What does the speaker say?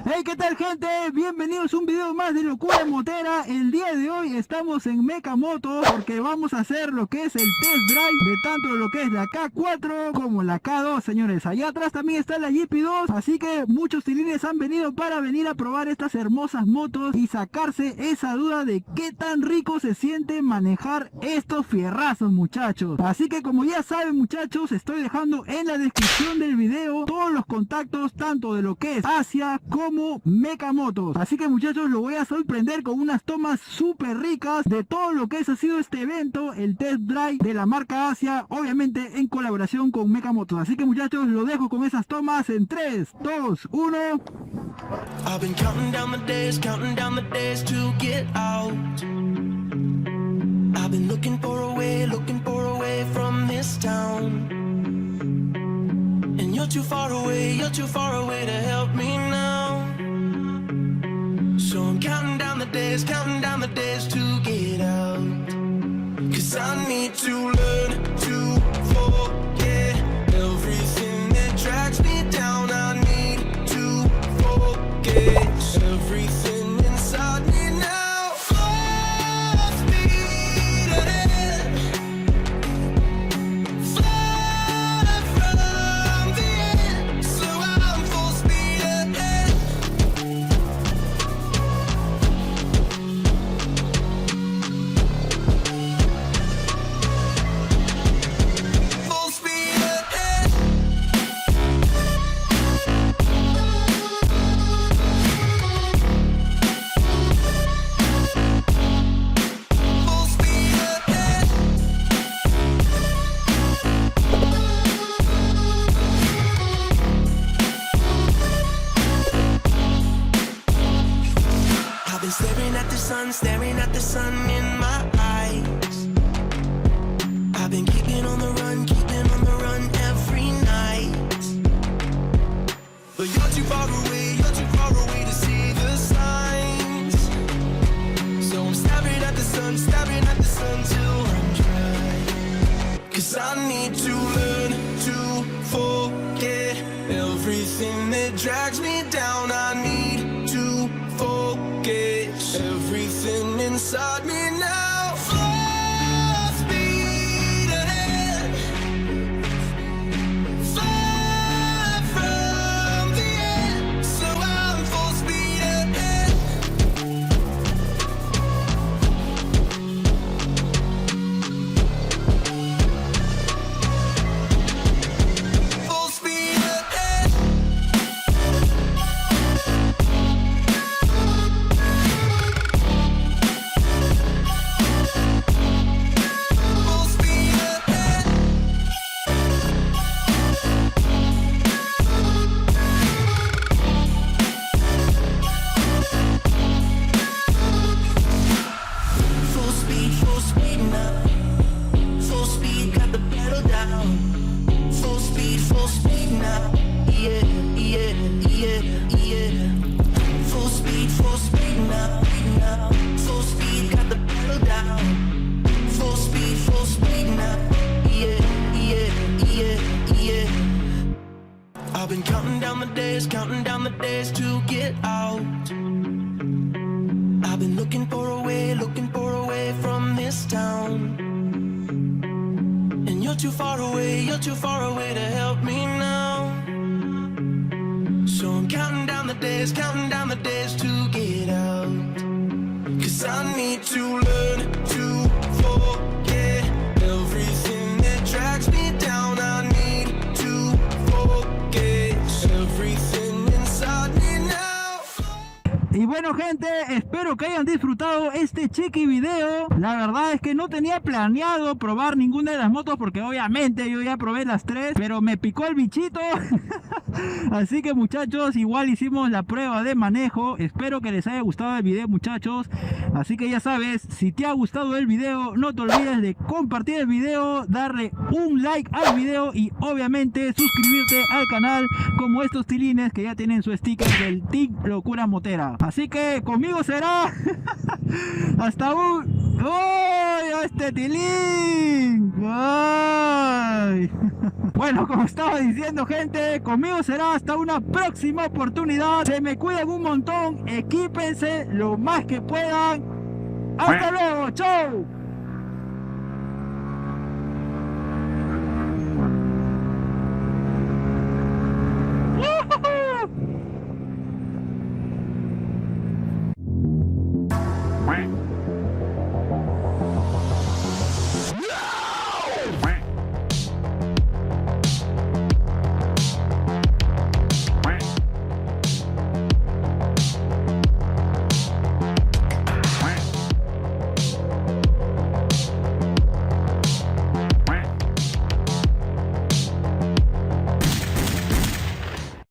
Hey, ¿qué tal, gente? Bienvenidos a un video más de Locura en Motera. El día de hoy estamos en Mecamotos porque vamos a hacer lo que es el test drive de tanto lo que es la K4 como la K2, señores. Allá atrás también está la GP2, así que muchos tilines han venido para venir a probar estas hermosas motos y sacarse esa duda de qué tan rico se siente manejar estos fierrazos, muchachos. Así que, como ya saben, muchachos, estoy dejando en la descripción del video todos los contactos tanto de lo que es Asia como Mecamotos. Así que, muchachos, lo voy a sorprender con unas tomas súper ricas de todo lo que ha sido este evento, el test drive de la marca Asia, obviamente en colaboración con Mecamotos. Así que, muchachos, lo dejo con esas tomas en 3, 2, 1. I've been counting down the days to get out. I've been looking for a way from this town. And you're too far away to help me now. So I'm counting down the days to get out. 'Cause I need to learn to forget everything that drags me down. I need to forget everything inside me now. Full speed ahead, fly from the end. So I'm full speed ahead. Full speed ahead. Full speed ahead. I've been staring at the sun in my eyes. I've been keeping on the run every night. But you're too far away to see the signs. So I'm staring at the sun till I'm dry. 'Cause I need to learn to forget everything that drags me down. I need to forget everything inside me now. Full speed ahead, fly from the end. So I'm full speed ahead. Full speed ahead. Full speed ahead. Full speed now. Full speed, got the pedal down. Full speed now. Yeah, yeah, yeah, yeah. Full speed now. Full speed, got the pedal down. Full speed now. Yeah, yeah, yeah, yeah. I've been counting down the days to get out. I've been looking for a way from this town. And you're too far away to help me now. So I'm counting down the days to get out. 'Cause I need to learn to forget everything that drags me down. I need to forget everything inside me now. Y bueno, gente, espero que hayan disfrutado este chiqui video. La verdad es que no tenía planeado probar ninguna de las motos porque obviamente yo ya probé las tres, pero me picó el bichito. Así que, muchachos, igual hicimos la prueba de manejo. Espero que les haya gustado el video, muchachos. Así que ya sabes, si te ha gustado el video, no te olvides de compartir el video, darle un like al video y obviamente suscribirte al canal, como estos tilines que ya tienen su sticker del Team Locura Motera. Así que conmigo será hasta un... ¡Oh! ¡Este tilín! ¡Ay! Bueno, como estaba diciendo, gente, conmigo será hasta una próxima oportunidad. Se me cuidan un montón, equípense lo más que puedan. Hasta luego, chau.